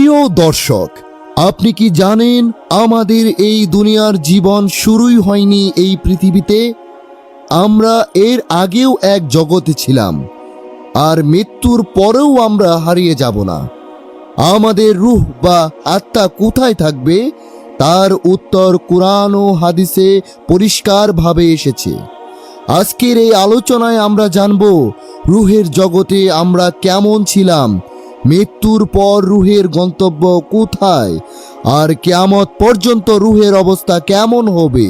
প্রিয় দর্শক, আপনি কি জানেন আমাদের এই দুনিয়ার জীবন শুরুই হয়নি এই পৃথিবীতে। আমরা এর আগেও এক জগতে ছিলাম, আর মৃত্যুর পরেও আমরা হারিয়ে যাব না। আমাদের রূহ বা আত্মা কোথায় থাকবে তার উত্তর কুরআন ও হাদিসে পরিষ্কারভাবে এসেছে। আজকের এই আলোচনায় আমরা জানব রূহের জগতে আমরা কেমন ছিলাম, মৃত্যুর পর রূহের গন্তব্য কোথায়, আর কিয়ামত পর্যন্ত রূহের অবস্থা কেমন হবে,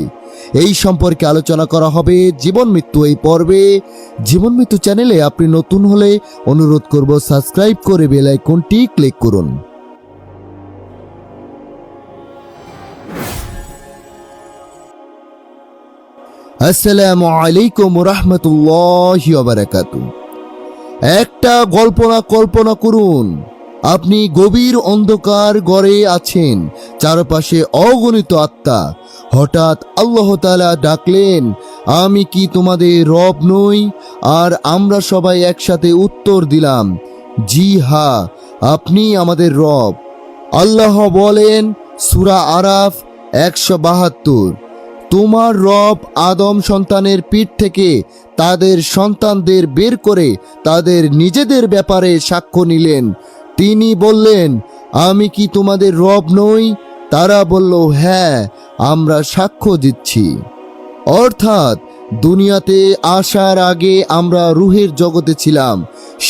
এই সম্পর্কে আলোচনা করা হবে জীবন মৃত্যু এই পর্বে। জীবন মৃত্যু চ্যানেলে আপনি নতুন হলে অনুরোধ করব সাবস্ক্রাইব করে বেল আইকনটি ক্লিক করুন। আসসালামু আলাইকুম রাহমাতুল্লাহি ওয়া বারাকাতুহু। একটা কল্পনা করুন, আপনি গভীর অন্ধকার ঘরে আছেন, চারপাশে অগণিত আত্মা। হঠাৎ আল্লাহ তাআলা ডাকলেন, আমি কি তোমাদের রব নই? আর আমরা সবাই একসাথে উত্তর দিলাম, জি হ্যাঁ, আপনি আমাদের রব। আল্লাহ বলেন সূরা আরাফ 172, তোমার রব আদম সন্তানের পিঠ থেকে তাদের সন্তানদের বের করে তাদের নিজেদের ব্যাপারে সাক্ষ্য নিলেন। তিনি বললেন, আমি কি তোমাদের রব নই? তারা বলল, হ্যাঁ, আমরা সাক্ষ্য দিচ্ছি। অর্থাৎ দুনিয়াতে আসার আগে আমরা রূহের জগতে ছিলাম,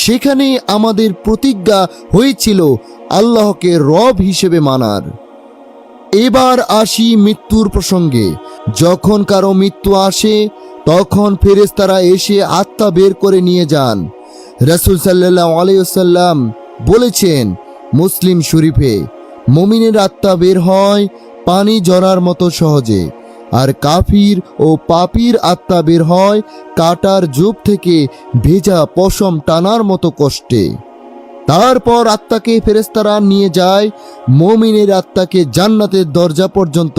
সেখানে আমাদের প্রতিজ্ঞা হয়েছিল আল্লাহকে রব হিসেবে মানার। এবার আসি মৃত্যুর প্রসঙ্গে। যখন কারো মৃত্যু আসে তখন ফেরেশতারা এসে আত্মা বের করে নিয়ে যান। রাসূল সাল্লাল্লাহু আলাইহি ওয়াসাল্লাম বলেছেন মুসলিম শরীফে, মুমিনের আত্মা বের হয় পানি ঝরার মতো সহজে, আর কাফির ও পাপীর আত্মা বের হয় কাটার জোপ থেকে ভেজা পশম টানার মতো কষ্টে। তারপর আত্মাকে ফেরেশতারা নিয়ে যায়, মুমিনের আত্মাকে জান্নাতের দরজা পর্যন্ত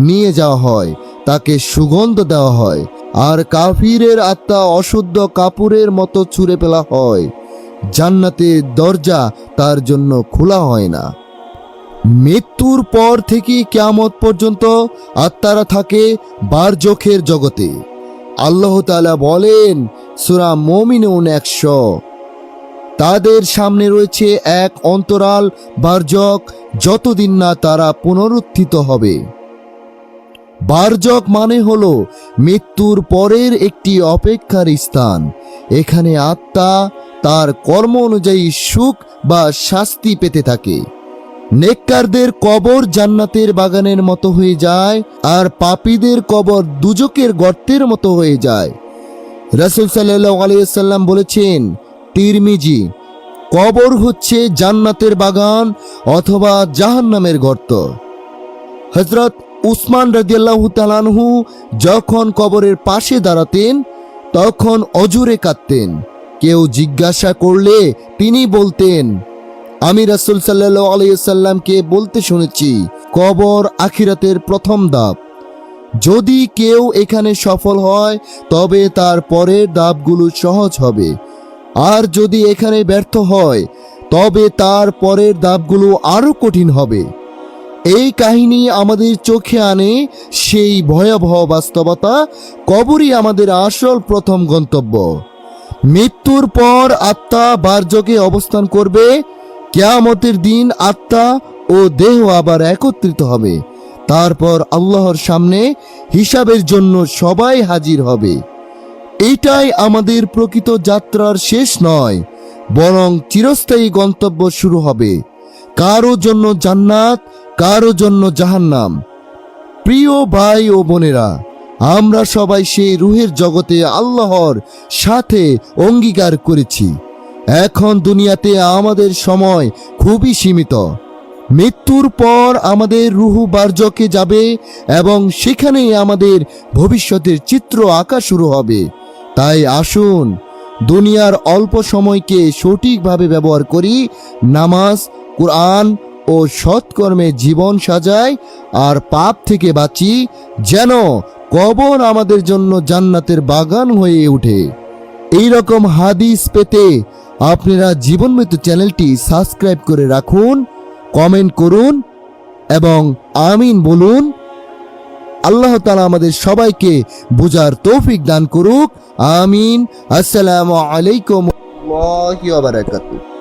নিয়ে যাওয়া হয়, তাকে সুগন্ধ দেওয়া হয়। আর কাফিরের আত্মা অশুদ্ধ কাপড়ের মতো ছুঁড়ে ফেলা হয়, জান্নাতের দরজা তার জন্য খোলা হয় না। মৃত্যুর পর থেকে কিয়ামত পর্যন্ত আত্মারা থাকে বারজখের জগতে। আল্লাহ তাআলা বলেন সূরা মুমিনুন 100, তাদের সামনে রয়েছে এক অন্তরাল বারজক, যতদিন না তারা পুনরুত্থিত হবে। বারজক মানে হলো মৃত্যুর পরের একটি অপেক্ষার স্থান। এখানে আত্মা তার কর্ম অনুযায়ী সুখ বা শাস্তি পেতে থাকে। নেককারদের কবর জান্নাতের বাগানের মতো হয়ে যায়, আর পাপীদের কবর দুজকের গর্তের মতো হয়ে যায়। রাসূল সাল্লাল্লাহু আলাইহি ওয়াসাল্লাম বলেছেন, তিরমিজি, কবর হচ্ছে জান্নাতের বাগান অথবা জাহান্নামের গর্ত। হযরত উসমান রাদিয়াল্লাহু তাআলা আনহু যখন কবরের পাশে দাঁড়াতেন তখন অজুরে কাঁদতেন। কেউ জিজ্ঞাসা করলে তিনি বলতেন, আমি রাসূল সাল্লাল্লাহু আলাইহি ওয়াসাল্লামকে বলতে শুনেছি, কবর আখিরাতের প্রথম ধাপ। যদি কেউ এখানে সফল হয় তবে তার পরের ধাপগুলো সহজ হবে, আর যদি এখানে ব্যর্থ হয় তবে তার পরের ধাপগুলো আরো কঠিন হবে। এই কাহিনী আমাদের চোখে আনে সেই ভয়াবহ বাস্তবতা, কবরই আমাদের আসল প্রথম গন্তব্য। মৃত্যুর পর আত্মা বারজকে অবস্থান করবে। কিয়ামতের দিন আত্মা ও দেহ আবার একত্রিত হবে। তারপর আল্লাহর সামনে হিসাবের জন্য সবাই হাজির হবে। এটাই আমাদের প্রকৃত যাত্রার শেষ নয়, বরং চিরস্থায়ী গন্তব্য শুরু হবে। কারো জন্য জান্নাত, কারো জন্য জাহান্নাম। প্রিয় ভাই ও বোনেরা, আমরা সবাই সেই রূহের জগতে আল্লাহর সাথে অঙ্গীকার করেছি। এখন দুনিয়াতে আমাদের সময় খুবই সীমিত। মৃত্যুর পর আমাদের রূহ বারজকে যাবে এবং সেখানেই আমাদের ভবিষ্যতের চিত্র আঁকা শুরু হবে। তাই আসুন দুনিয়ার অল্প সময়কে সঠিকভাবে ব্যবহার করি, নামাজ, কুরআন ও সৎকর্মে জীবন সাজাই, আর পাপ থেকে বাঁচি, যেন কবর আমাদের জন্য জান্নাতের বাগান হয়ে ওঠে। এই রকম হাদিস পেতে আপনারা জীবন মৃত্যু চ্যানেলটি সাবস্ক্রাইব করে রাখুন। কমেন্ট করুন এবং আমিন বলুন। আল্লাহ তাআলা আমাদের সবাইকে বুঝার তৌফিক দান করুক। আমিন। আসসালামু আলাইকুম ওয়া রাহমাতুল্লাহি ওয়া বারাকাতুহু।